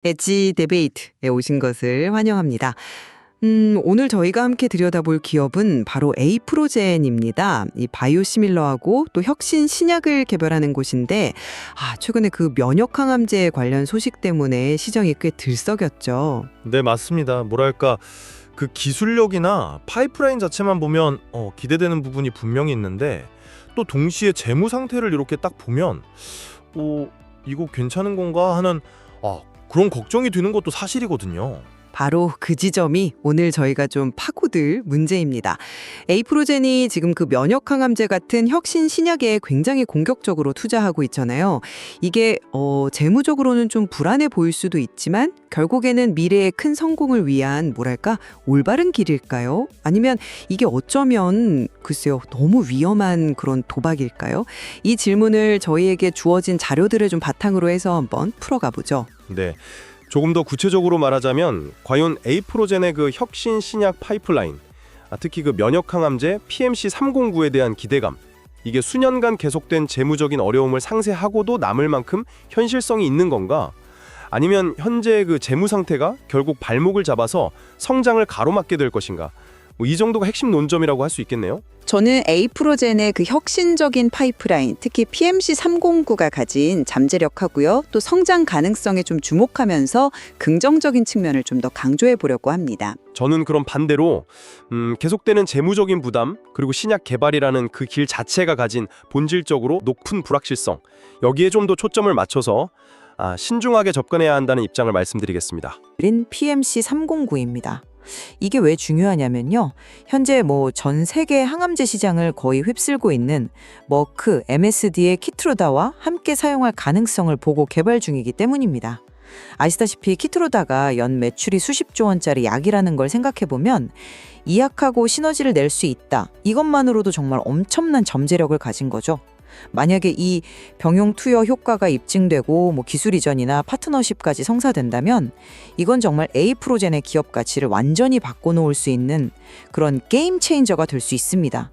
엣지 데베이트에 오신 것을 환영합니다. 오늘 저희가 함께 들여다볼 기업은 바로 에이프로젠입니다. 이 바이오시밀러하고 또 혁신 신약을 개발하는 곳인데, 최근에 그 면역 항암제 관련 소식 때문에 시정이 꽤 들썩였죠. 네, 맞습니다. 뭐랄까, 그 기술력이나 파이프라인 자체만 보면 기대되는 부분이 분명히 있는데, 또 동시에 재무 상태를 이렇게 딱 보면 이거 괜찮은 건가 하는 그런 걱정이 드는 것도 사실이거든요. 바로 그 지점이 오늘 저희가 좀 파고들 문제입니다. 에이프로젠이 지금 그 면역 항암제 같은 혁신 신약에 굉장히 공격적으로 투자하고 있잖아요. 이게 재무적으로는 좀 불안해 보일 수도 있지만 결국에는 미래의 큰 성공을 위한 뭐랄까 올바른 길일까요? 아니면 이게 어쩌면 글쎄요 너무 위험한 그런 도박일까요? 이 질문을 저희에게 주어진 자료들을 좀 바탕으로 해서 한번 풀어가 보죠. 네. 조금 더 구체적으로 말하자면 과연 에이프로젠의 그 혁신 신약 파이프라인, 특히 그 면역 항암제 PMC309에 대한 기대감, 이게 수년간 계속된 재무적인 어려움을 상쇄하고도 남을 만큼 현실성이 있는 건가? 아니면 현재 그 재무 상태가 결국 발목을 잡아서 성장을 가로막게 될 것인가? 이 정도가 핵심 논점이라고 할 수 있겠네요. 저는 에이프로젠의 그 혁신적인 파이프라인, 특히 PMC309가 가진 잠재력하고요. 또 성장 가능성에 좀 주목하면서 긍정적인 측면을 좀 더 강조해 보려고 합니다. 저는 그럼 반대로 계속되는 재무적인 부담 그리고 신약 개발이라는 그 길 자체가 가진 본질적으로 높은 불확실성, 여기에 좀 더 초점을 맞춰서 신중하게 접근해야 한다는 입장을 말씀드리겠습니다. PMC309입니다. 이게 왜 중요하냐면요. 현재 전 세계 항암제 시장을 거의 휩쓸고 있는 머크, MSD의 키트로다와 함께 사용할 가능성을 보고 개발 중이기 때문입니다. 아시다시피 키트로다가 연 매출이 수십조 원짜리 약이라는 걸 생각해보면 이 약하고 시너지를 낼 수 있다. 이것만으로도 정말 엄청난 잠재력을 가진 거죠. 만약에 이 병용 투여 효과가 입증되고 기술 이전이나 파트너십까지 성사된다면 이건 정말 에이프로젠의 기업 가치를 완전히 바꿔놓을 수 있는 그런 게임 체인저가 될 수 있습니다.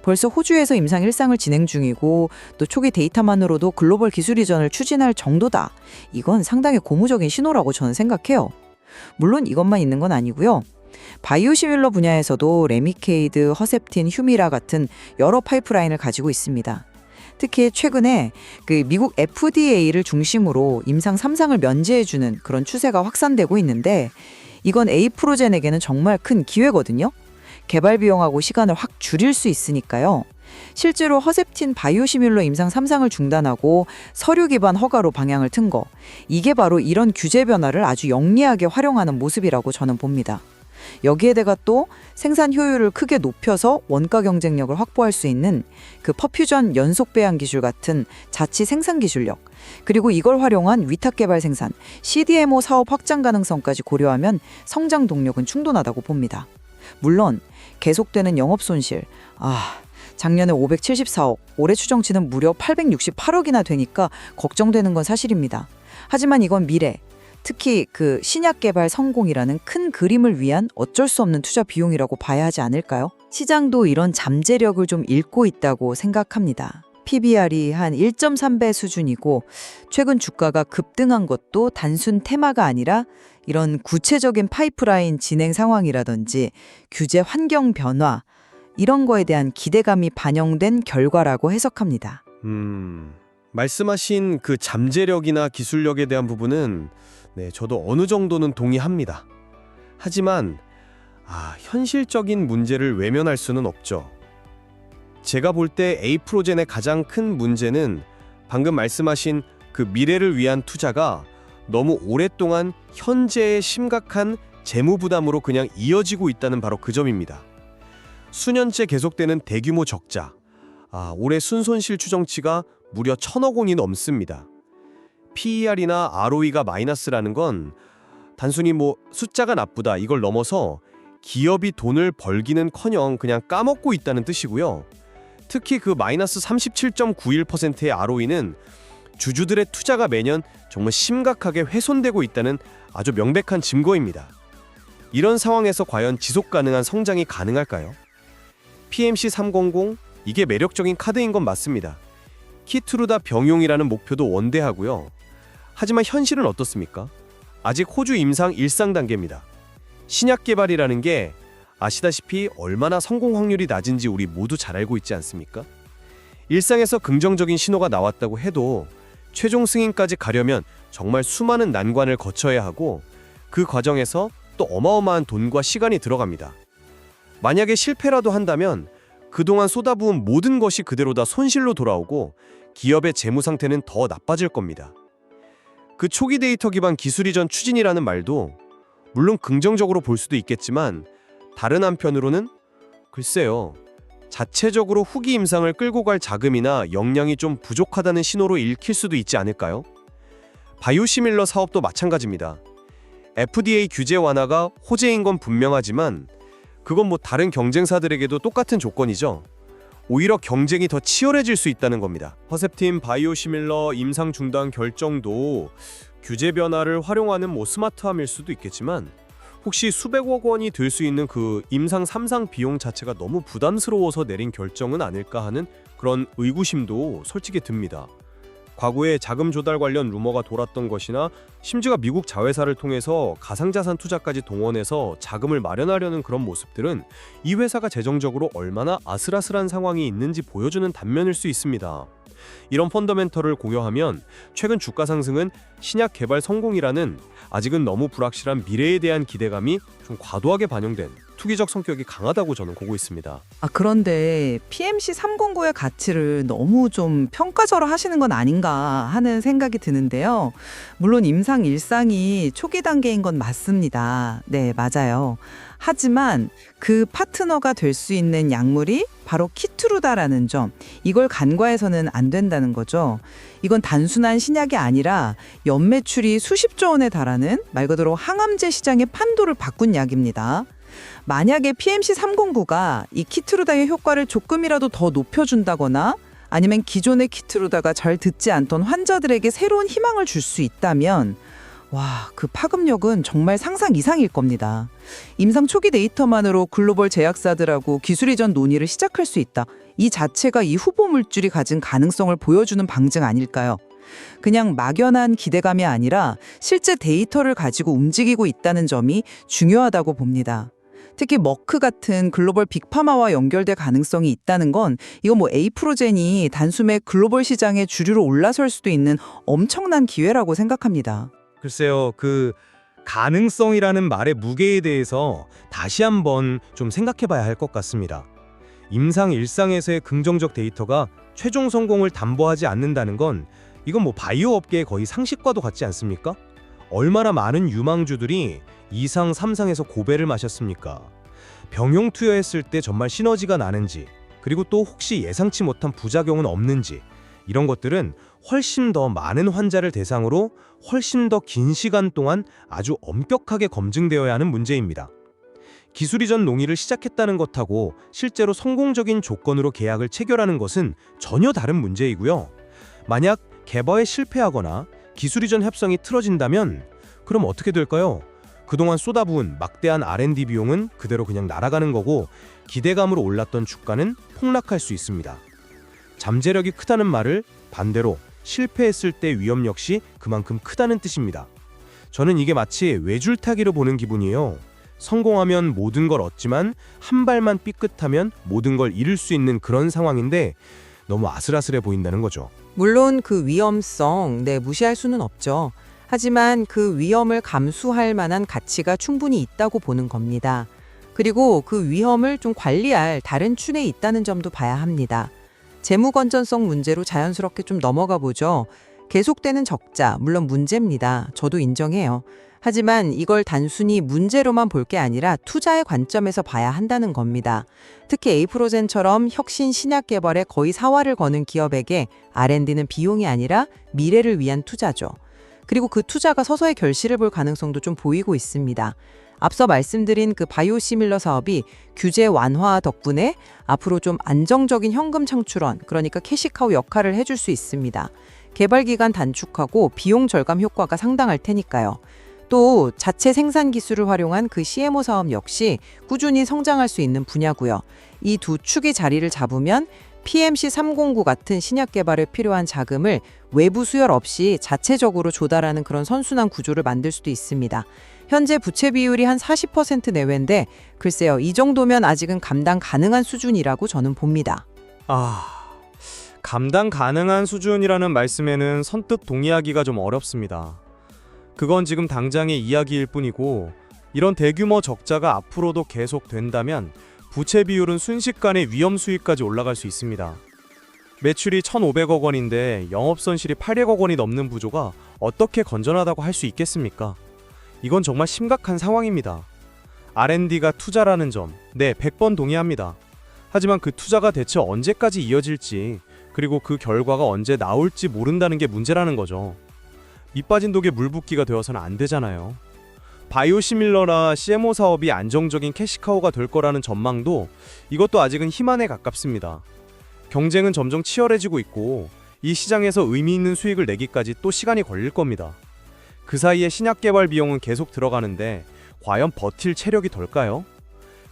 벌써 호주에서 임상 1상을 진행 중이고 또 초기 데이터만으로도 글로벌 기술 이전을 추진할 정도다. 이건 상당히 고무적인 신호라고 저는 생각해요. 물론 이것만 있는 건 아니고요. 바이오시밀러 분야에서도 레미케이드, 허셉틴, 휴미라 같은 여러 파이프라인을 가지고 있습니다. 특히 최근에 그 미국 FDA를 중심으로 임상 3상을 면제해주는 그런 추세가 확산되고 있는데 이건 에이프로젠에게는 정말 큰 기회거든요. 개발 비용하고 시간을 확 줄일 수 있으니까요. 실제로 허셉틴 바이오시밀러 임상 3상을 중단하고 서류 기반 허가로 방향을 튼 거, 이게 바로 이런 규제 변화를 아주 영리하게 활용하는 모습이라고 저는 봅니다. 여기에다가 또 생산 효율을 크게 높여서 원가 경쟁력을 확보할 수 있는 그 퍼퓨전 연속 배양 기술 같은 자치 생산 기술력, 그리고 이걸 활용한 위탁 개발 생산, CDMO 사업 확장 가능성까지 고려하면 성장 동력은 충분하다고 봅니다. 물론 계속되는 영업 손실, 작년에 574억, 올해 추정치는 무려 868억이나 되니까 걱정되는 건 사실입니다. 하지만 이건 미래, 특히 그 신약 개발 성공이라는 큰 그림을 위한 어쩔 수 없는 투자 비용이라고 봐야 하지 않을까요? 시장도 이런 잠재력을 좀 잃고 있다고 생각합니다. PBR이 한 1.3배 수준이고 최근 주가가 급등한 것도 단순 테마가 아니라 이런 구체적인 파이프라인 진행 상황이라든지 규제 환경 변화, 이런 거에 대한 기대감이 반영된 결과라고 해석합니다. 말씀하신 그 잠재력이나 기술력에 대한 부분은 저도 어느 정도는 동의합니다. 하지만 현실적인 문제를 외면할 수는 없죠. 제가 볼 때 에이프로젠의 가장 큰 문제는 방금 말씀하신 그 미래를 위한 투자가 너무 오랫동안 현재의 심각한 재무 부담으로 그냥 이어지고 있다는 바로 그 점입니다. 수년째 계속되는 대규모 적자, 올해 순손실 추정치가 무려 1,000억 원이 넘습니다. PER이나 ROE가 마이너스라는 건 단순히 숫자가 나쁘다 이걸 넘어서 기업이 돈을 벌기는커녕 그냥 까먹고 있다는 뜻이고요. 특히 그 마이너스 37.91%의 ROE는 주주들의 투자가 매년 정말 심각하게 훼손되고 있다는 아주 명백한 증거입니다. 이런 상황에서 과연 지속 가능한 성장이 가능할까요? PMC300, 이게 매력적인 카드인 건 맞습니다. 키트루다 병용이라는 목표도 원대하고요. 하지만 현실은 어떻습니까? 아직 호주 임상 1상 단계입니다. 신약 개발이라는 게 아시다시피 얼마나 성공 확률이 낮은지 우리 모두 잘 알고 있지 않습니까? 일상에서 긍정적인 신호가 나왔다고 해도 최종 승인까지 가려면 정말 수많은 난관을 거쳐야 하고 그 과정에서 또 어마어마한 돈과 시간이 들어갑니다. 만약에 실패라도 한다면 그동안 쏟아부은 모든 것이 그대로 다 손실로 돌아오고 기업의 재무 상태는 더 나빠질 겁니다. 그 초기 데이터 기반 기술 이전 추진이라는 말도 물론 긍정적으로 볼 수도 있겠지만 다른 한편으로는 글쎄요. 자체적으로 후기 임상을 끌고 갈 자금이나 역량이 좀 부족하다는 신호로 읽힐 수도 있지 않을까요? 바이오시밀러 사업도 마찬가지입니다. FDA 규제 완화가 호재인 건 분명하지만 그건 뭐 다른 경쟁사들에게도 똑같은 조건이죠. 오히려 경쟁이 더 치열해질 수 있다는 겁니다. 허셉틴 바이오시밀러 임상 중단 결정도 규제 변화를 활용하는 스마트함일 수도 있겠지만 혹시 수백억 원이 들 수 있는 그 임상 3상 비용 자체가 너무 부담스러워서 내린 결정은 아닐까 하는 그런 의구심도 솔직히 듭니다. 과거에 자금 조달 관련 루머가 돌았던 것이나 심지어 미국 자회사를 통해서 가상자산 투자까지 동원해서 자금을 마련하려는 그런 모습들은 이 회사가 재정적으로 얼마나 아슬아슬한 상황이 있는지 보여주는 단면일 수 있습니다. 이런 펀더멘털을 고려하면 최근 주가 상승은 신약 개발 성공이라는 아직은 너무 불확실한 미래에 대한 기대감이 좀 과도하게 반영된 투기적 성격이 강하다고 저는 보고 있습니다. 그런데 PMC 309의 가치를 너무 좀 평가절하 하시는 건 아닌가 하는 생각이 드는데요. 물론 임상 1상이 초기 단계인 건 맞습니다. 네, 맞아요. 하지만 그 파트너가 될 수 있는 약물이 바로 키트루다라는 점, 이걸 간과해서는 안 된다는 거죠. 이건 단순한 신약이 아니라 연매출이 수십조 원에 달하는 말 그대로 항암제 시장의 판도를 바꾼 약입니다. 만약에 PMC 309가 이 키트루다의 효과를 조금이라도 더 높여준다거나 아니면 기존의 키트루다가 잘 듣지 않던 환자들에게 새로운 희망을 줄 수 있다면 그 파급력은 정말 상상 이상일 겁니다. 임상 초기 데이터만으로 글로벌 제약사들하고 기술 이전 논의를 시작할 수 있다. 이 자체가 이 후보 물질이 가진 가능성을 보여주는 방증 아닐까요? 그냥 막연한 기대감이 아니라 실제 데이터를 가지고 움직이고 있다는 점이 중요하다고 봅니다. 특히 머크 같은 글로벌 빅파마와 연결될 가능성이 있다는 건 이건 에이프로젠이 단숨에 글로벌 시장의 주류로 올라설 수도 있는 엄청난 기회라고 생각합니다. 글쎄요, 그 가능성이라는 말의 무게에 대해서 다시 한번 좀 생각해봐야 할 것 같습니다. 임상 1상에서의 긍정적 데이터가 최종 성공을 담보하지 않는다는 건 이건 바이오 업계의 거의 상식과도 같지 않습니까? 얼마나 많은 유망주들이 2상, 3상에서 고배를 마셨습니까? 병용 투여했을 때 정말 시너지가 나는지, 그리고 또 혹시 예상치 못한 부작용은 없는지, 이런 것들은 훨씬 더 많은 환자를 대상으로 훨씬 더 긴 시간 동안 아주 엄격하게 검증되어야 하는 문제입니다. 기술 이전 논의를 시작했다는 것하고 실제로 성공적인 조건으로 계약을 체결하는 것은 전혀 다른 문제이고요. 만약 개발에 실패하거나 기술 이전 협상이 틀어진다면 그럼 어떻게 될까요? 그동안 쏟아부은 막대한 R&D 비용은 그대로 그냥 날아가는 거고 기대감으로 올랐던 주가는 폭락할 수 있습니다. 잠재력이 크다는 말을 반대로 실패했을 때 위험 역시 그만큼 크다는 뜻입니다. 저는 이게 마치 외줄타기로 보는 기분이에요. 성공하면 모든 걸 얻지만 한 발만 삐끗하면 모든 걸 잃을 수 있는 그런 상황인데 너무 아슬아슬해 보인다는 거죠. 물론 그 위험성, 무시할 수는 없죠. 하지만 그 위험을 감수할 만한 가치가 충분히 있다고 보는 겁니다. 그리고 그 위험을 좀 관리할 다른 춘에 있다는 점도 봐야 합니다. 재무 건전성 문제로 자연스럽게 좀 넘어가 보죠. 계속되는 적자, 물론 문제입니다. 저도 인정해요. 하지만 이걸 단순히 문제로만 볼 게 아니라 투자의 관점에서 봐야 한다는 겁니다. 특히 에이프로젠처럼 혁신 신약 개발에 거의 사활을 거는 기업에게 R&D는 비용이 아니라 미래를 위한 투자죠. 그리고 그 투자가 서서히 결실을 볼 가능성도 좀 보이고 있습니다. 앞서 말씀드린 그 바이오시밀러 사업이 규제 완화 덕분에 앞으로 좀 안정적인 현금 창출원, 그러니까 캐시카우 역할을 해줄 수 있습니다. 개발 기간 단축하고 비용 절감 효과가 상당할 테니까요. 또 자체 생산 기술을 활용한 그 CMO 사업 역시 꾸준히 성장할 수 있는 분야고요. 이 두 축이 자리를 잡으면 PMC 309 같은 신약 개발에 필요한 자금을 외부 수혈 없이 자체적으로 조달하는 그런 선순환 구조를 만들 수도 있습니다. 현재 부채 비율이 한 40% 내외인데 글쎄요, 이 정도면 아직은 감당 가능한 수준이라고 저는 봅니다. 감당 가능한 수준이라는 말씀에는 선뜻 동의하기가 좀 어렵습니다. 그건 지금 당장의 이야기일 뿐이고 이런 대규모 적자가 앞으로도 계속된다면 부채 비율은 순식간에 위험 수위까지 올라갈 수 있습니다. 매출이 1,500억 원인데 영업 손실이 800억 원이 넘는 구조가 어떻게 건전하다고 할 수 있겠습니까? 이건 정말 심각한 상황입니다. R&D가 투자라는 점, 네, 100번 동의합니다. 하지만 그 투자가 대체 언제까지 이어질지, 그리고 그 결과가 언제 나올지 모른다는 게 문제라는 거죠. 밑 빠진 독에 물 붓기가 되어서는 안 되잖아요. 바이오시밀러나 CMO 사업이 안정적인 캐시카우가 될 거라는 전망도 이것도 아직은 희망에 가깝습니다. 경쟁은 점점 치열해지고 있고 이 시장에서 의미 있는 수익을 내기까지 또 시간이 걸릴 겁니다. 그 사이에 신약 개발 비용은 계속 들어가는데 과연 버틸 체력이 덜까요?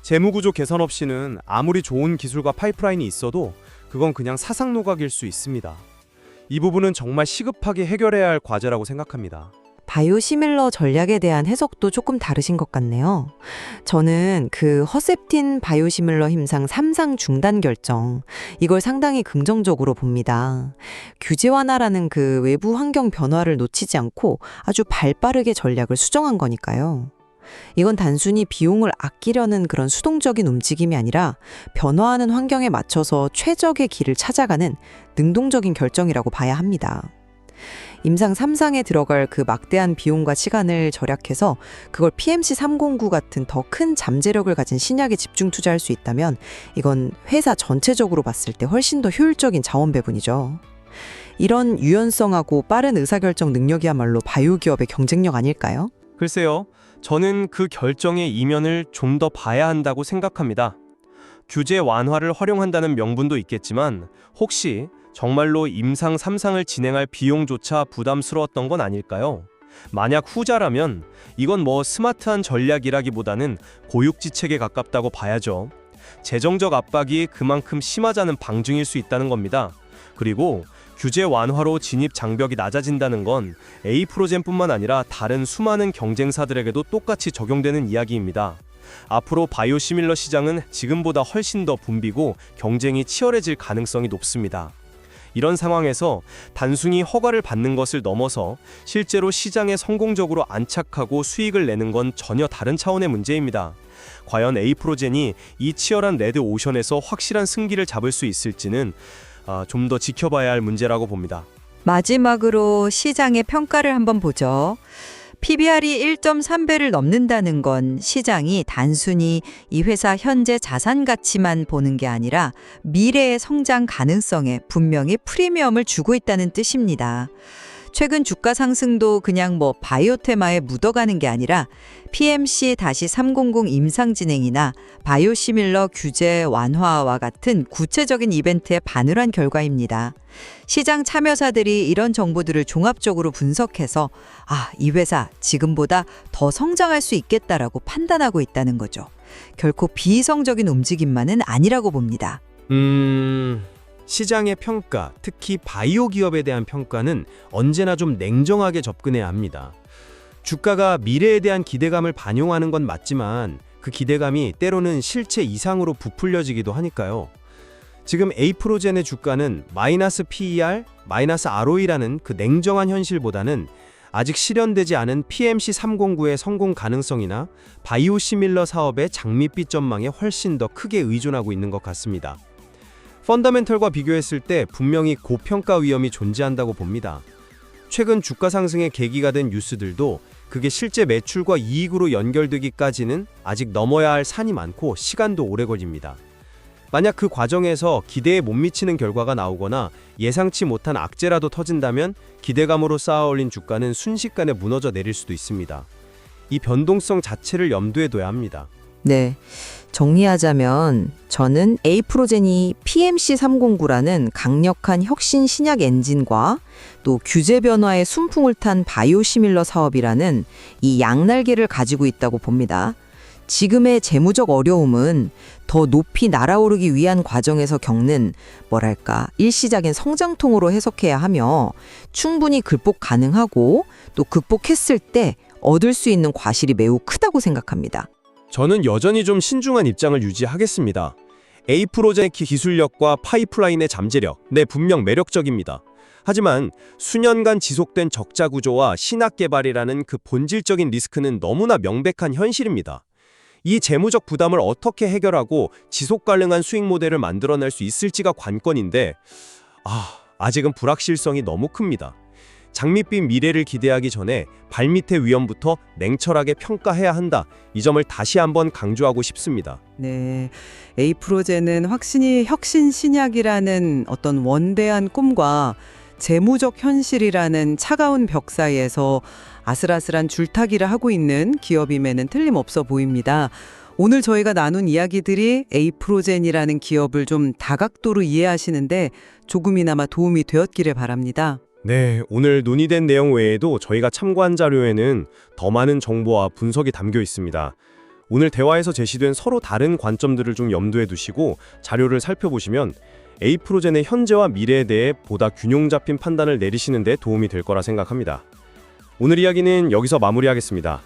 재무구조 개선 없이는 아무리 좋은 기술과 파이프라인이 있어도 그건 그냥 사상노각일 수 있습니다. 이 부분은 정말 시급하게 해결해야 할 과제라고 생각합니다. 바이오시밀러 전략에 대한 해석도 조금 다르신 것 같네요. 저는 그 허셉틴 바이오시밀러 힘상 3상 중단 결정, 이걸 상당히 긍정적으로 봅니다. 규제 완화라는 그 외부 환경 변화를 놓치지 않고 아주 발빠르게 전략을 수정한 거니까요. 이건 단순히 비용을 아끼려는 그런 수동적인 움직임이 아니라 변화하는 환경에 맞춰서 최적의 길을 찾아가는 능동적인 결정이라고 봐야 합니다. 임상 3상에 들어갈 그 막대한 비용과 시간을 절약해서 그걸 PMC 309 같은 더 큰 잠재력을 가진 신약에 집중 투자할 수 있다면 이건 회사 전체적으로 봤을 때 훨씬 더 효율적인 자원 배분이죠. 이런 유연성하고 빠른 의사결정 능력이야말로 바이오 기업의 경쟁력 아닐까요? 글쎄요, 저는 그 결정의 이면을 좀 더 봐야 한다고 생각합니다. 규제 완화를 활용한다는 명분도 있겠지만 혹시 정말로 임상 3상을 진행할 비용조차 부담스러웠던 건 아닐까요? 만약 후자라면 이건 뭐 스마트한 전략이라기보다는 고육지책에 가깝다고 봐야죠. 재정적 압박이 그만큼 심하자는 방증일 수 있다는 겁니다. 그리고 규제 완화로 진입 장벽이 낮아진다는 건 에이프로젠뿐만 아니라 다른 수많은 경쟁사들에게도 똑같이 적용되는 이야기입니다. 앞으로 바이오시밀러 시장은 지금보다 훨씬 더 붐비고 경쟁이 치열해질 가능성이 높습니다. 이런 상황에서 단순히 허가를 받는 것을 넘어서 실제로 시장에 성공적으로 안착하고 수익을 내는 건 전혀 다른 차원의 문제입니다. 과연 에이프로젠이 이 치열한 레드 오션에서 확실한 승기를 잡을 수 있을지는 좀 더 지켜봐야 할 문제라고 봅니다. 마지막으로 시장의 평가를 한번 보죠. PBR이 1.3배를 넘는다는 건 시장이 단순히 이 회사 현재 자산 가치만 보는 게 아니라 미래의 성장 가능성에 분명히 프리미엄을 주고 있다는 뜻입니다. 최근 주가 상승도 그냥 뭐 바이오 테마에 묻어가는 게 아니라 PMC-300 임상 진행이나 바이오시밀러 규제 완화와 같은 구체적인 이벤트에 반응한 결과입니다. 시장 참여사들이 이런 정보들을 종합적으로 분석해서 이 회사 지금보다 더 성장할 수 있겠다라고 판단하고 있다는 거죠. 결코 비이성적인 움직임만은 아니라고 봅니다. 시장의 평가, 특히 바이오 기업에 대한 평가는 언제나 좀 냉정하게 접근해야 합니다. 주가가 미래에 대한 기대감을 반영하는 건 맞지만 그 기대감이 때로는 실체 이상으로 부풀려지기도 하니까요. 지금 에이프로젠의 주가는 마이너스 PER, 마이너스 ROE라는 그 냉정한 현실보다는 아직 실현되지 않은 PMC 309의 성공 가능성이나 바이오시밀러 사업의 장밋빛 전망에 훨씬 더 크게 의존하고 있는 것 같습니다. 펀더멘털과 비교했을 때 분명히 고평가 위험이 존재한다고 봅니다. 최근 주가 상승의 계기가 된 뉴스들도 그게 실제 매출과 이익으로 연결되기까지는 아직 넘어야 할 산이 많고 시간도 오래 걸립니다. 만약 그 과정에서 기대에 못 미치는 결과가 나오거나 예상치 못한 악재라도 터진다면 기대감으로 쌓아올린 주가는 순식간에 무너져 내릴 수도 있습니다. 이 변동성 자체를 염두에 둬야 합니다. 네. 정리하자면 저는 에이프로젠이 PMC309라는 강력한 혁신 신약 엔진과 또 규제 변화의 순풍을 탄 바이오시밀러 사업이라는 이 양날개를 가지고 있다고 봅니다. 지금의 재무적 어려움은 더 높이 날아오르기 위한 과정에서 겪는 뭐랄까 일시적인 성장통으로 해석해야 하며 충분히 극복 가능하고 또 극복했을 때 얻을 수 있는 과실이 매우 크다고 생각합니다. 저는 여전히 좀 신중한 입장을 유지하겠습니다. 에이프로젠의 기술력과 파이프라인의 잠재력, 네, 분명 매력적입니다. 하지만 수년간 지속된 적자 구조와 신약 개발이라는 그 본질적인 리스크는 너무나 명백한 현실입니다. 이 재무적 부담을 어떻게 해결하고 지속 가능한 수익 모델을 만들어낼 수 있을지가 관건인데 아직은 불확실성이 너무 큽니다. 장밋빛 미래를 기대하기 전에 발밑의 위험부터 냉철하게 평가해야 한다. 이 점을 다시 한번 강조하고 싶습니다. 네, 에이프로젠은 확실히 혁신 신약이라는 어떤 원대한 꿈과 재무적 현실이라는 차가운 벽 사이에서 아슬아슬한 줄타기를 하고 있는 기업임에는 틀림없어 보입니다. 오늘 저희가 나눈 이야기들이 에이프로젠이라는 기업을 좀 다각도로 이해하시는데 조금이나마 도움이 되었기를 바랍니다. 네, 오늘 논의된 내용 외에도 저희가 참고한 자료에는 더 많은 정보와 분석이 담겨 있습니다. 오늘 대화에서 제시된 서로 다른 관점들을 좀 염두에 두시고 자료를 살펴보시면 에이프로젠의 현재와 미래에 대해 보다 균형 잡힌 판단을 내리시는 데 도움이 될 거라 생각합니다. 오늘 이야기는 여기서 마무리하겠습니다.